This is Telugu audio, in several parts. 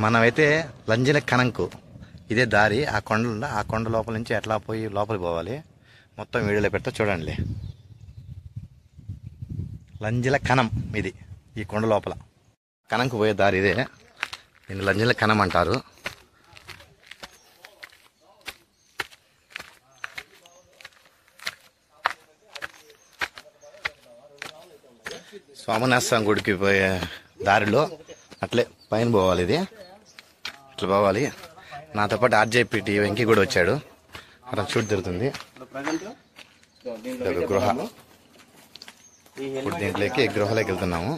మనమైతే లంజల కనంకు ఇదే దారి. ఆ కొండ లోపల నుంచి ఎట్లా పోయి లోపలికి పోవాలి మొత్తం వీడియోలో పెడతా చూడండి. లంజల కనం ఇది, ఈ కొండ లోపల కనంకు పోయే దారి ఇదే. దీన్ని లంజల కనం అంటారు. సోమనాథస్వామి గుడికి పోయే దారిలో అట్లే పైన పోవాలి. ఇది ఇట్లా పోవాలి. నాతో పాటు ఆర్జేపీటీ వెంకీ కూడా వచ్చాడు. అక్కడ షూట్ జరుగుతుంది. గృహ ఇప్పుడు దీంట్లోకి గృహలోకి వెళ్తున్నాము.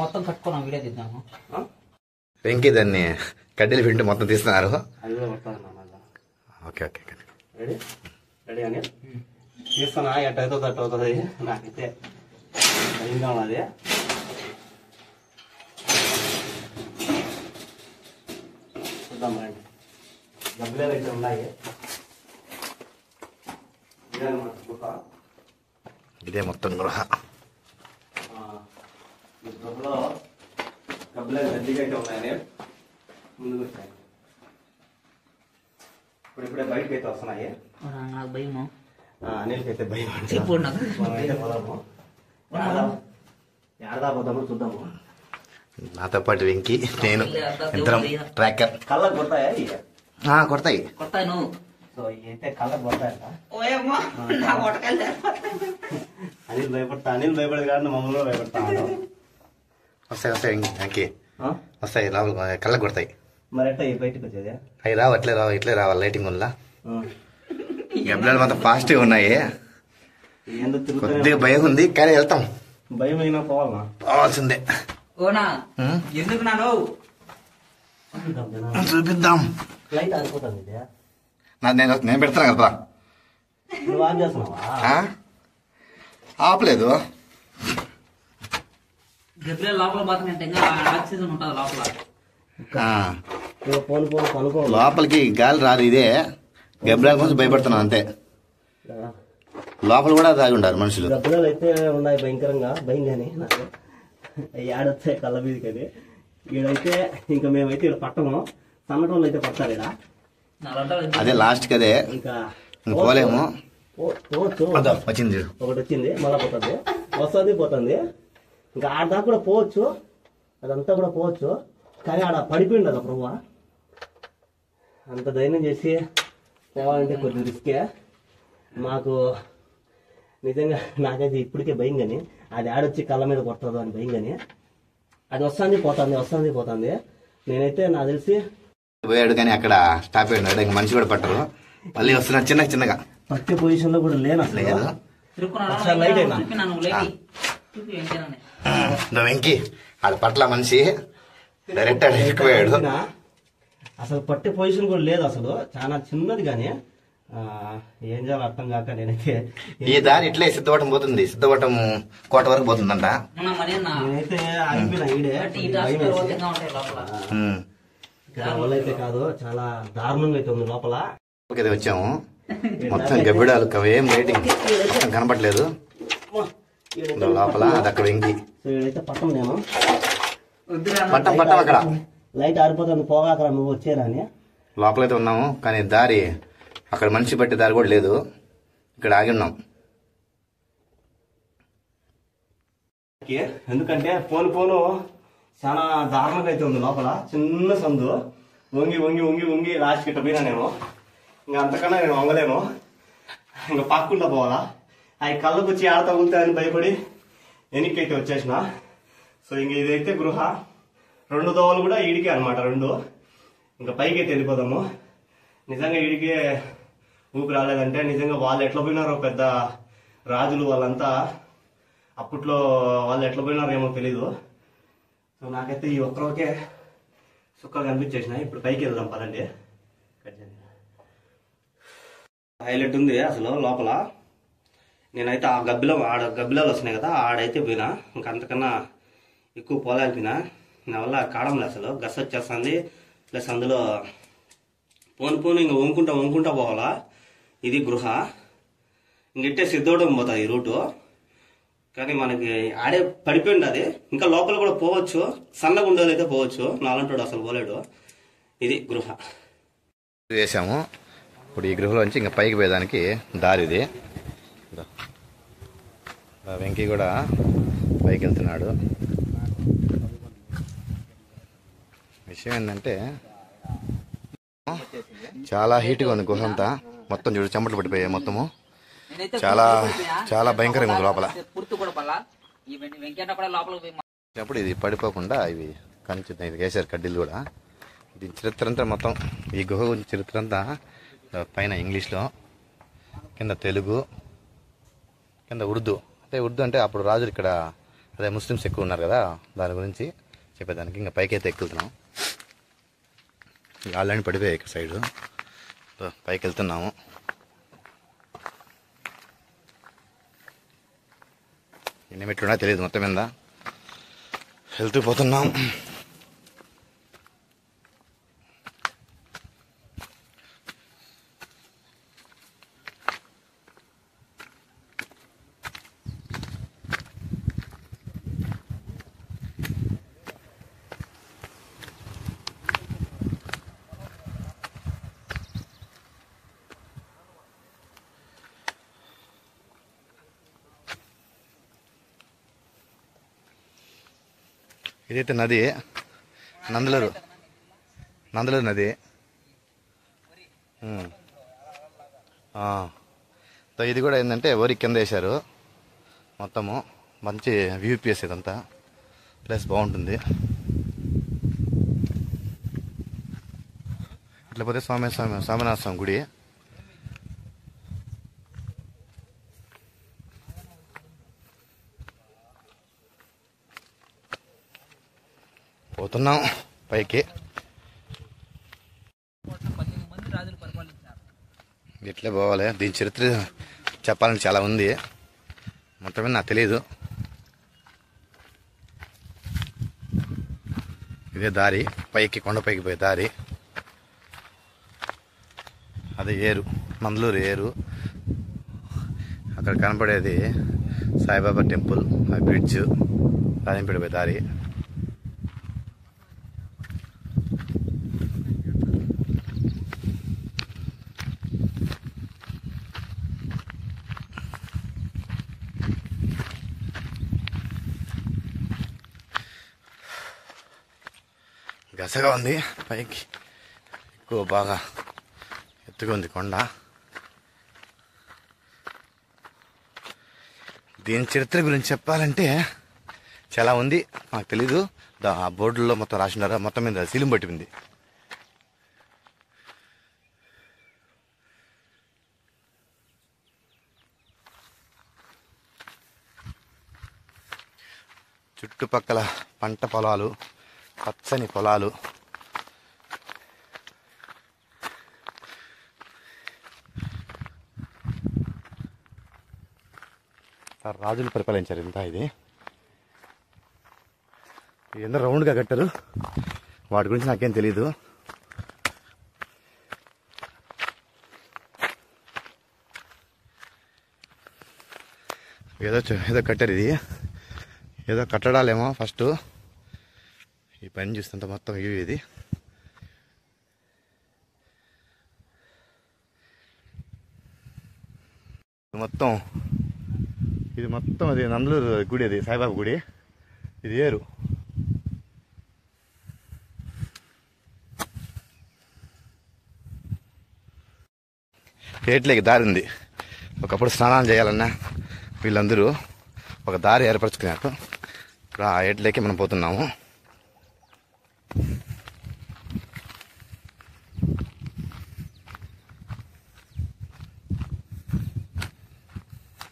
మొత్తం కట్టుకున్నాం, వీడియో తీద్దాము. వెంకీ దాన్ని కడ్డీలు పిండి మొత్తం తీస్తున్నారు. ఓకే ఓకే రెడీ రెడీ అని తీస్తానా? ఎట్టయితే అట్ట అవుతుంది. నాకైతే భయంగా ఉన్నది. చూద్దాం రండి. డబ్బులు అయితే ఉన్నాయి. ఇదే మొత్తం గృహ. ఈ గృహలో డబ్బులు గడ్డిగా అయితే ఉన్నాయని ముందుకు వచ్చాయి. ఇప్పుడే బయటకి అయితే వస్తున్నాయి. నాకు భయము, అనిల్కి అయితే భయం. చెప్పు. పోదాము, ఎడదా పోదాము చూద్దాము. నాతో పాటు వెంకీ, నేను ఇద్దరం ట్రాకర్. కళ్ళకు కొడతాయా? కొడతాయి. కొడతాయి నువ్వు. సో అయితే కళ్ళకు కొడతాయంట. అనిల్ భయపడతా, అనిల్ భయపడదు కానీ మమ్మల్ని కూడా భయపడతా. వస్తాయి వస్తాయి వెంకీ, వస్తాయి. లోపల కళ్ళకు కొడతాయి. మరి ఎట్ట బయటకు వచ్చేది? అవి రావు, అట్లే రావు, ఇట్లే రావాలి. లైటింగ్ వల్ల గబ్బలాలు మొత్తం ఫాస్ట్గా ఉన్నాయి. కొద్దిగా భయం ఉంది కానీ వెళ్తాం. భయం అయినా పోవాల్సిందే. ఓనా ఎందుకు నాను చూపిద్దాం. లైట్ ఆగిపోతుంది. నేను పెడతాను కదా. నువ్వు ఆన్ చేస్తున్నావా? ఆపలేదు. గబ్బిలాలు లోపల పోతానంటే ఆక్సిజన్ ఉంటుంది లోపల. ఫోన్ ఫోన్ కనుకో. లోపలికి గాలి రాదు. ఇదే గబ్బిలాల కోసం భయపడుతున్నాం అంతే. లోపల కూడా దాగి ఉంటారు మనుషులు. గబ్బిలాలు అయితే ఉన్నాయి భయంకరంగా. భయంగానే నాకు ఏడొచ్చాయి కళ్ళ మీదకి. అది ఈడైతే ఇంకా మేమైతే ఇక్కడ పట్టము. సన్నటోళ్ళు అయితే పడతారు ఇక్కడ. అదే లాస్ట్ కదే, ఇంకా పోలేము. వచ్చింది, ఒకటి వచ్చింది, మళ్ళా పోతుంది, వస్తుంది పోతుంది. ఇంకా ఆడ దాకా కూడా పోవచ్చు, అదంతా కూడా పోవచ్చు. కానీ ఆడ పడిపోయింది కదా ప్రభు. అంత ధైర్యం చేసి తేవాలంటే కొద్దిగా రిస్కే. మాకు నిజంగా నాకైతే ఇప్పటికే భయం. కానీ అది ఆడొచ్చి కళ్ళ మీద కొట్టదు అని భయం. కానీ అది వస్తుంది పోతుంది, వస్తుంది పోతుంది. నేనైతే నాకు తెలిసి పోయాడు కానీ అక్కడ స్టాప్ అయ్యాడు. ఇంకా మనిషి కూడా పట్టరు. మళ్ళీ వస్తున్నాడు చిన్నగా చిన్నగా. పట్టే పొజిషన్ లో కూడా లేను అసలు. లైట్ అయినా వెంకీ ఆడ పట్ల మనిషి డైరెక్ట్ ఎక్కుపోయాడు. అసలు పట్టే పొజిషన్ కూడా లేదు అసలు. చాలా చిన్నది. కానీ ఏం చేయాలో అర్థం కాక నేనైతే ఈ దారి ఇట్లే సిద్ధవటం పోతుంది. సిద్ధవటం కోట వరకు పోతుందంట. నేనైతే ఆగిపోయినా ఈడే. అయితే కాదు, చాలా దారుణంగా అయితే ఉంది లోపల. వచ్చాము మొత్తం గబ్బిడాలు ఏం లైటింగ్ కనపట్లేదు లోపల. అది అక్కడ వెంకీ పట్టం. నేను పట్టం పట్టం అక్కడ లైట్ ఆరిపోతుంది. పోగాకరా నువ్వు వచ్చేరా అని లోపలైతే ఉన్నాము. కానీ దారి అక్కడ మనిషి పట్టే దారి కూడా లేదు. ఇక్కడ ఆగి ఉన్నాం. ఎందుకంటే పోను చాలా దారుణంగా అయితే ఉంది లోపల. చిన్న సందు, వంగి వంగి వంగి వంగి లాస్ట్ గిట్ట పోయినా నేను. ఇంకా అంతకన్నా నేను వంగలేను. ఇంకా పక్కుండా పోవాలా. అవి కళ్ళకు వచ్చి ఆడ తగులుతాయని భయపడి వెనక్కి అయితే వచ్చేసిన. సో ఇంక ఇదైతే గృహ. 2 దోవలు కూడా ఈడికే అనమాట, 2. ఇంకా పైకి అయితే వెళ్ళిపోదాము. నిజంగా ఈడికే ఊపి రాలేదంటే నిజంగా వాళ్ళు ఎట్లా పోయినారో, పెద్ద రాజులు వాళ్ళంతా అప్పట్లో వాళ్ళు ఎట్లా పోయినారో ఏమో తెలీదు. సో నాకైతే ఈ ఒక్కరోకే సుక్కగా కనిపించేసినాయి. ఇప్పుడు పైకి వెళ్దాం పదండి. హైలైట్ ఉంది అసలు లోపల. నేనైతే ఆ గబ్బిలాలు వస్తున్నాయి కదా, ఆడైతే పోయినా. ఇంకా అంతకన్నా ఎక్కువ పోలేకపోయినా. నా వల్ల కాడంలే అసలు. గస్ వచ్చేస్తుంది. ప్లస్ అందులో పోను ఇంకా వంకుంటా పోవాలా. ఇది గృహ. ఇంకెట్టే సిద్ధోటం పోతుంది ఈ రూటు. కానీ మనకి ఆడే పడిపోయింది అది. ఇంకా లోపల కూడా పోవచ్చు, సన్నగా ఉండేది అయితే పోవచ్చు, నాలంటాడు అసలు పోలేడు. ఇది గృహ వేసాము. ఇప్పుడు ఈ గృహలోంచి ఇంకా పైకి పోయేదానికి దారి ఇది. వెంకీ కూడా పైకి వెళ్తున్నాడు. విషయం ఏంటంటే చాలా హీట్గా ఉంది గుహ అంతా. మొత్తం చూడు చెమటలు పడిపోయాయి మొత్తము. చాలా చాలా భయంకరంగా ఉంది లోపల. అప్పుడు ఇది పడిపోకుండా ఇవి కంచి ఇది వేసారు కడ్డీలు కూడా. దీని చరిత్ర అంతా మొత్తం ఈ గుహ గురించి చరిత్ర అంతా పైన ఇంగ్లీష్లో, కింద తెలుగు, కింద ఉర్దూ. అంటే ఉర్దూ అంటే అప్పుడు రాజులు ఇక్కడ అదే ముస్లిమ్స్ ఎక్కువ ఉన్నారు కదా, దాని గురించి చెప్పేదానికి ఇంకా పైకి అయితే ఎక్కుతున్నాం. ఆల్రెడీ పడిపోయాయి ఇక్కడ సైడు. పైకి వెళ్తున్నాము. ఎన్ని మెట్లున్నా తెలియదు, మొత్తం మీద వెళ్తూ పోతున్నాం. ఇదైతే నది, నందలూరు నది. ఇది కూడా ఏంటంటే వరి కింద వేశారు మొత్తము. మంచి వ్యూపీఎస్ ఇదంతా, ప్లేస్ బాగుంటుంది. ఇట్లా పోతే స్వామినాథ స్వామి గుడి. పోతున్నాం పైకి. ఇట్లే పోవాలి. దీని చరిత్ర చెప్పాలని చాలా ఉంది, మొత్తమే నాకు తెలియదు. ఇదే దారి పైకి, కొండపైకి పోయే దారి. అదే ఏరు, నందలూరు ఏరు. అక్కడ కనపడేది సాయిబాబా టెంపుల్, ఆ బ్రిడ్జ్, రాజంపేట పోయే దారి. గసగా ఉంది పైకి, ఎక్కువ బాగా ఎత్తుగా ఉంది కొండ. దీని చరిత్ర గురించి చెప్పాలంటే చాలా ఉంది, నాకు తెలీదు. ఆ బోర్డుల్లో మొత్తం రాసినారా, మొత్తం మీద సీలిం పట్టింది. చుట్టుపక్కల పంట పొలాలు, పచ్చని పొలాలు. రాజులు పరిపాలించారు ఇంత. ఇది ఎంత రౌండ్గా కట్టారు, వాటి గురించి నాకేం తెలీదు. ఏదో కట్టారు. ఇది ఏదో కట్టడాలేమో ఫస్ట్. ఈ పని చూస్తుంటే మొత్తం ఇది మొత్తం అది నందలూరు గుడి, అది సాయిబాబా గుడి. ఇది ఏరు. ఏట్లేకి దారి ఉంది. ఒకప్పుడు స్నానాలు చేయాలన్నా వీళ్ళందరూ ఒక దారి ఏర్పరచుకున్నారు. ఇప్పుడు ఆ ఏట్లేకి మనం పోతున్నాము.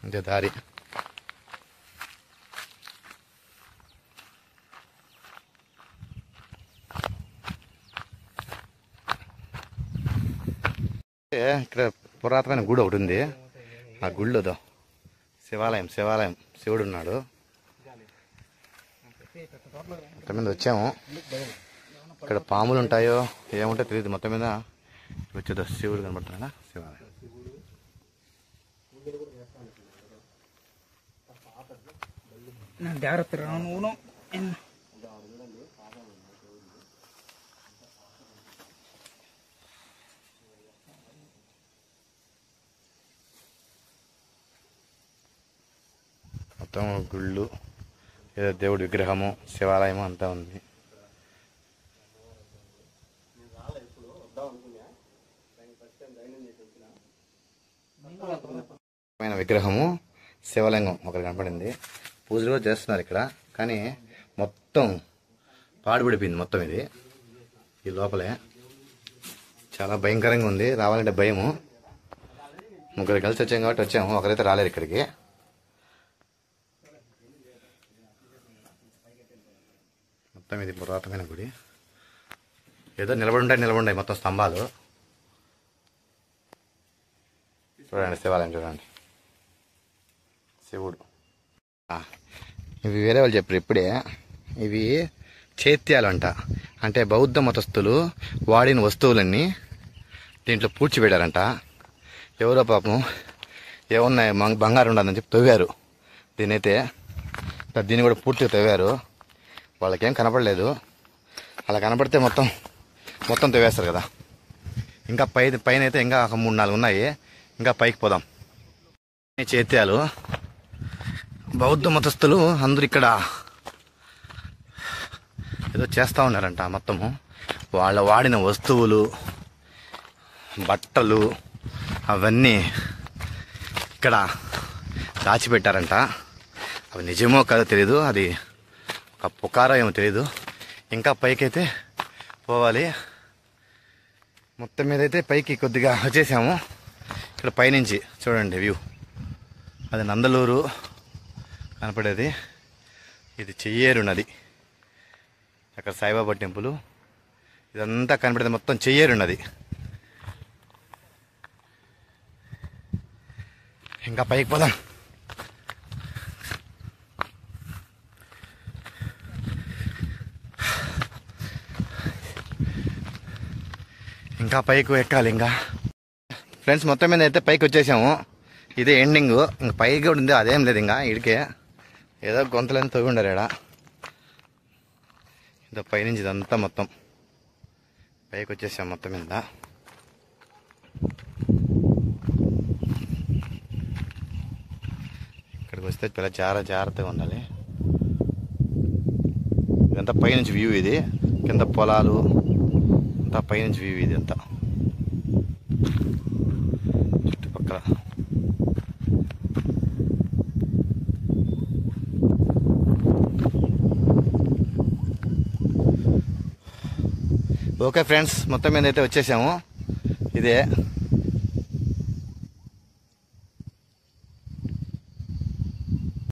ఇదే దారి. ఇక్కడ పురాతనమైన గుడి ఒకటి ఉంది. ఆ గుడిలో శివాలయం శివుడు ఉన్నాడు. మొత్తం మీద వచ్చాము. ఇక్కడ పాములు ఉంటాయో ఏముంటాయో తెలియదు. మొత్తం మీద వచ్చేదో శివుడు కనబడుతున్నాడా, శివాలయం. ನಾನು ಜಾಗ್ರತೆ ಅವನು మొత్తం గుళ్ళు ఏదో దేవుడి విగ్రహము శివాలయము అంతా ఉంది. విగ్రహము శివలింగం ఒకటి కనపడింది. పూజలు కూడా చేస్తున్నారు ఇక్కడ, కానీ మొత్తం పాడుపడిపోయింది మొత్తం. ఇది ఈ లోపలే చాలా భయంకరంగా ఉంది. రావాలంటే భయము. ముగ్గురు కలిసి వచ్చాం కాబట్టి వచ్చాము, ఒకరైతే రాలేరు ఇక్కడికి. మొత్తం ఇది పురాతనమైన గుడి. ఏదో నిలబడి మొత్తం స్తంభాలు. చూడండి శివాలయం, చూడండి శివుడు. ఇవి వేరే వాళ్ళు చెప్పారు ఇప్పుడే. ఇవి చైత్యాలు అంట. అంటే బౌద్ధ మతస్థులు వాడిన వస్తువులన్నీ దీంట్లో పూడ్చిపెట్టారంట. ఎవరో పాపం ఏమున్నాయి బంగారం ఉండదని చెప్పి తవ్వారు. దీన్ని కూడా పూర్తిగా తవ్వారు. వాళ్ళకేం కనపడలేదు. అలా కనపడితే మొత్తం తవ్వేస్తారు కదా. ఇంకా పైన అయితే ఇంకా 3-4 ఉన్నాయి. ఇంకా పైకి పోదాం. చైత్యాలు బౌద్ధ మతస్థులు అందరూ ఇక్కడ ఏదో చేస్తూ ఉన్నారంట. మొత్తము వాళ్ళ వాడిన వస్తువులు, బట్టలు అవన్నీ ఇక్కడ దాచిపెట్టారంట. అవి నిజమో కాదో తెలీదు, అది ఒక పుకారో ఏమో తెలీదు. ఇంకా పైకైతే పోవాలి. మొత్తం మీద అయితే పైకి కొద్దిగా వచ్చేసాము. ఇక్కడ పైనుంచి చూడండి వ్యూ. అది నందలూరు కనపడేది. ఇది చెయ్యేరు నది. అక్కడ సాయిబాబా టెంపుల్. ఇదంతా కనపడేది మొత్తం చెయ్యేరు నది. ఇంకా పైకి పోదాం. ఇంకా పైకి ఎక్కాలి. ఇంకా ఫ్రెండ్స్ మొత్తం మీద అయితే పైకి వచ్చేసాము. ఇదే ఎండింగ్. ఇంకా పైకి కూడా ఉంది, అదేం లేదు. ఇంకా ఇడికే ఏదో గొంతులని తవ్వి ఉండరు ఇక్కడ. ఇదో పైనుంచి ఇదంతా మొత్తం పైకి వచ్చేసాం మొత్తం మీద. ఇక్కడికి వస్తే చాలా జాగ్రత్తగా ఉండాలి. ఇదంతా పైనుంచి వ్యూ. ఇది కింద పొలాలు అంతా పైనుంచి వ్యూ. ఇది అంతా చుట్టుపక్కల. ఓకే ఫ్రెండ్స్, మొత్తం మీద అయితే వచ్చేసాము. ఇదే